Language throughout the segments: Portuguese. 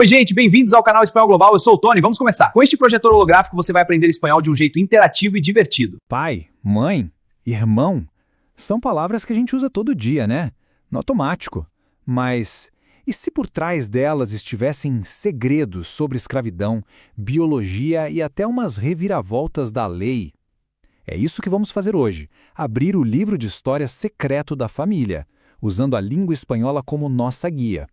Oi, gente, bem-vindos ao canal Espanhol Global. Eu sou o Tony. Vamos começar. Com este projetor holográfico, você vai aprender espanhol de um jeito interativo e divertido. Pai, mãe, irmão, são palavras que a gente usa todo dia, né? No automático. Mas e se por trás delas estivessem segredos sobre escravidão, biologia e até umas reviravoltas da lei? É isso que vamos fazer hoje, abrir o livro de história secreto da família, usando a língua espanhola como nossa guia.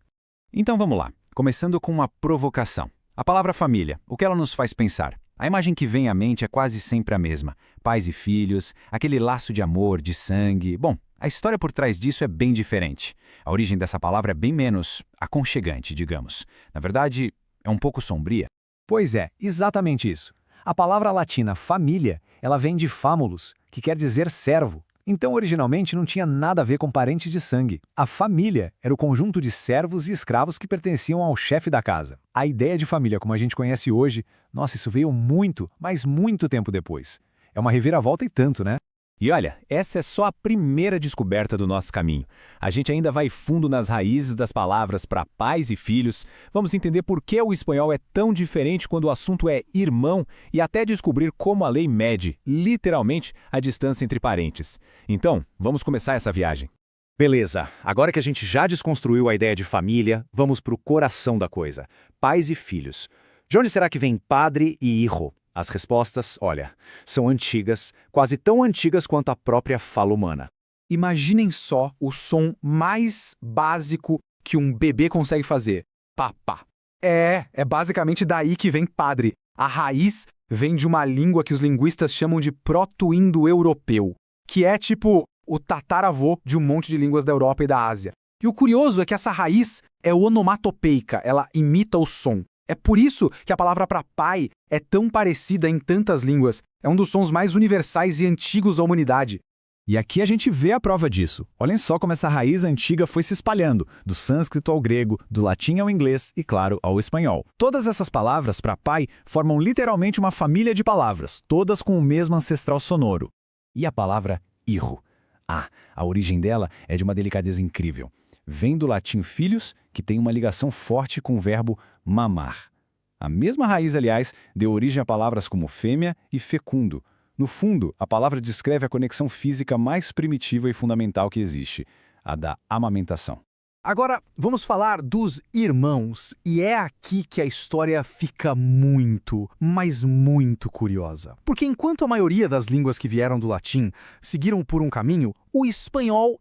Então vamos lá, começando com uma provocação. A palavra família, o que ela nos faz pensar? A imagem que vem à mente é quase sempre a mesma. Pais e filhos, aquele laço de amor, de sangue. Bom, a história por trás disso é bem diferente. A origem dessa palavra é bem menos aconchegante, digamos. Na verdade, é um pouco sombria. Pois é, exatamente isso. A palavra latina família, ela vem de famulus, que quer dizer servo. Então, originalmente, não tinha nada a ver com parentes de sangue. A família era o conjunto de servos e escravos que pertenciam ao chefe da casa. A ideia de família como a gente conhece hoje, nossa, isso veio muito, mas muito tempo depois. É uma reviravolta e tanto, né? E olha, essa é só a primeira descoberta do nosso caminho. A gente ainda vai fundo nas raízes das palavras para pais e filhos, vamos entender por que o espanhol é tão diferente quando o assunto é irmão e até descobrir como a lei mede, literalmente, a distância entre parentes. Então, vamos começar essa viagem. Beleza, agora que a gente já desconstruiu a ideia de família, vamos para o coração da coisa. Pais e filhos. De onde será que vem padre e hijo? As respostas, olha, são antigas, quase tão antigas quanto a própria fala humana. Imaginem só o som mais básico que um bebê consegue fazer. Papá. É basicamente daí que vem padre. A raiz vem de uma língua que os linguistas chamam de proto-indo-europeu, que é tipo o tataravô de um monte de línguas da Europa e da Ásia. E o curioso é que essa raiz é onomatopeica, ela imita o som. É por isso que a palavra para pai é tão parecida em tantas línguas. É um dos sons mais universais e antigos da humanidade. E aqui a gente vê a prova disso. Olhem só como essa raiz antiga foi se espalhando, do sânscrito ao grego, do latim ao inglês e, claro, ao espanhol. Todas essas palavras para pai formam literalmente uma família de palavras, todas com o mesmo ancestral sonoro. E a palavra hijo? A origem dela é de uma delicadeza incrível. Vem do latim filhos, que tem uma ligação forte com o verbo mamar. A mesma raiz, aliás, deu origem a palavras como fêmea e fecundo. No fundo, a palavra descreve a conexão física mais primitiva e fundamental que existe, a da amamentação. Agora, vamos falar dos irmãos, e é aqui que a história fica muito, mas muito curiosa. Porque enquanto a maioria das línguas que vieram do latim seguiram por um caminho, o espanhol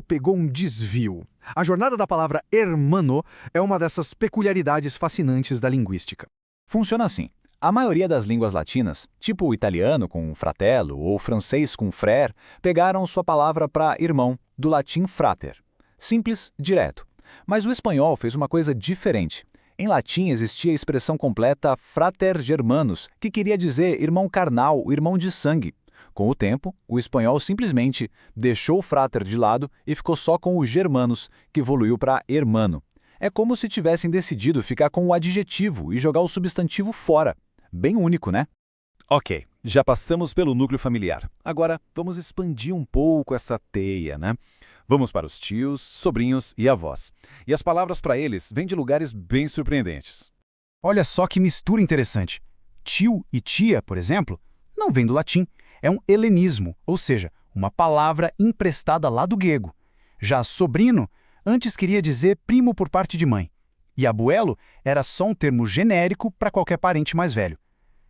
pegou um desvio. A jornada da palavra hermano é uma dessas peculiaridades fascinantes da linguística. Funciona assim. A maioria das línguas latinas, tipo o italiano com fratello ou o francês com frère, pegaram sua palavra para irmão, do latim frater. Simples, direto. Mas o espanhol fez uma coisa diferente. Em latim existia a expressão completa frater germanus, que queria dizer irmão carnal, irmão de sangue. Com o tempo, o espanhol simplesmente deixou o frater de lado e ficou só com o germanus, que evoluiu para hermano. É como se tivessem decidido ficar com o adjetivo e jogar o substantivo fora. Bem único, né? Ok, já passamos pelo núcleo familiar. Agora, vamos expandir um pouco essa teia, né? Vamos para os tios, sobrinhos e avós. E as palavras para eles vêm de lugares bem surpreendentes. Olha só que mistura interessante. Tio e tia, por exemplo, não vem do latim. É um helenismo, ou seja, uma palavra emprestada lá do grego. Já sobrino, antes queria dizer primo por parte de mãe. E abuelo era só um termo genérico para qualquer parente mais velho.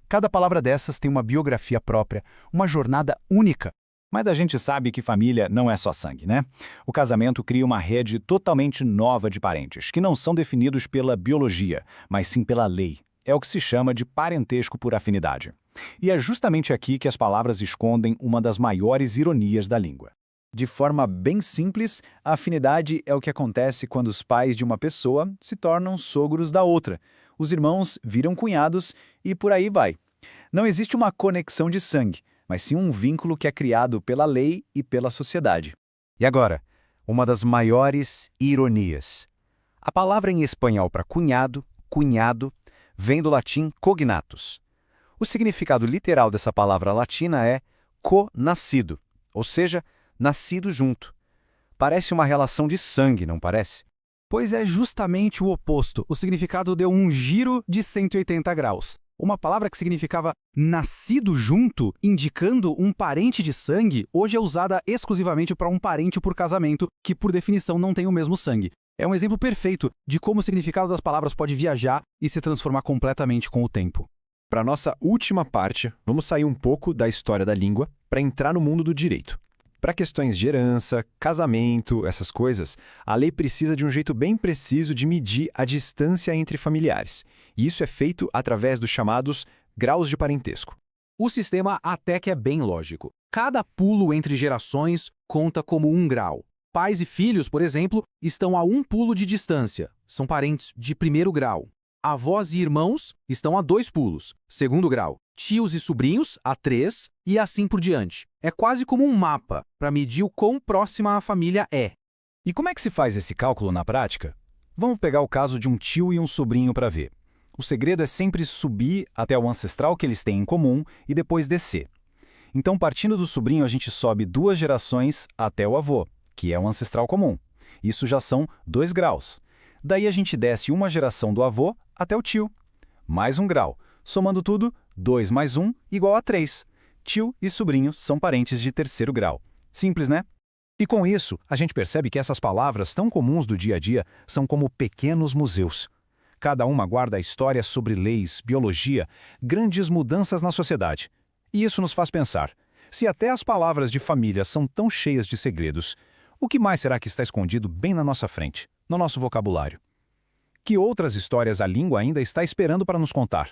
Cada palavra dessas tem uma biografia própria, uma jornada única. Mas a gente sabe que família não é só sangue, né? O casamento cria uma rede totalmente nova de parentes, que não são definidos pela biologia, mas sim pela lei. É o que se chama de parentesco por afinidade. E é justamente aqui que as palavras escondem uma das maiores ironias da língua. De forma bem simples, a afinidade é o que acontece quando os pais de uma pessoa se tornam sogros da outra. Os irmãos viram cunhados e por aí vai. Não existe uma conexão de sangue, mas sim um vínculo que é criado pela lei e pela sociedade. E agora, uma das maiores ironias. A palavra em espanhol para cunhado, cunhado, vem do latim cognatus. O significado literal dessa palavra latina é co-nascido, ou seja, nascido junto. Parece uma relação de sangue, não parece? Pois é justamente o oposto. O significado deu um giro de 180 graus. Uma palavra que significava nascido junto, indicando um parente de sangue, hoje é usada exclusivamente para um parente por casamento, que por definição não tem o mesmo sangue. É um exemplo perfeito de como o significado das palavras pode viajar e se transformar completamente com o tempo. Para nossa última parte, vamos sair um pouco da história da língua para entrar no mundo do direito. Para questões de herança, casamento, essas coisas, a lei precisa de um jeito bem preciso de medir a distância entre familiares. E isso é feito através dos chamados graus de parentesco. O sistema até que é bem lógico. Cada pulo entre gerações conta como 1 grau. Pais e filhos, por exemplo, estão a 1 pulo de distância. São parentes de 1º grau. Avós e irmãos estão a 2 pulos, 2º grau. Tios e sobrinhos, a 3, e assim por diante. É quase como um mapa para medir o quão próxima a família é. E como é que se faz esse cálculo na prática? Vamos pegar o caso de um tio e um sobrinho para ver. O segredo é sempre subir até o ancestral que eles têm em comum e depois descer. Então, partindo do sobrinho, a gente sobe 2 gerações até o avô, que é o ancestral comum. Isso já são 2 graus. Daí a gente desce 1 geração do avô até o tio. Mais 1 grau. Somando tudo, 2 mais 1 igual a 3. Tio e sobrinho são parentes de 3º grau. Simples, né? E com isso, a gente percebe que essas palavras tão comuns do dia a dia são como pequenos museus. Cada uma guarda histórias sobre leis, biologia, grandes mudanças na sociedade. E isso nos faz pensar, se até as palavras de família são tão cheias de segredos, o que mais será que está escondido bem na nossa frente, no nosso vocabulário? Que outras histórias a língua ainda está esperando para nos contar?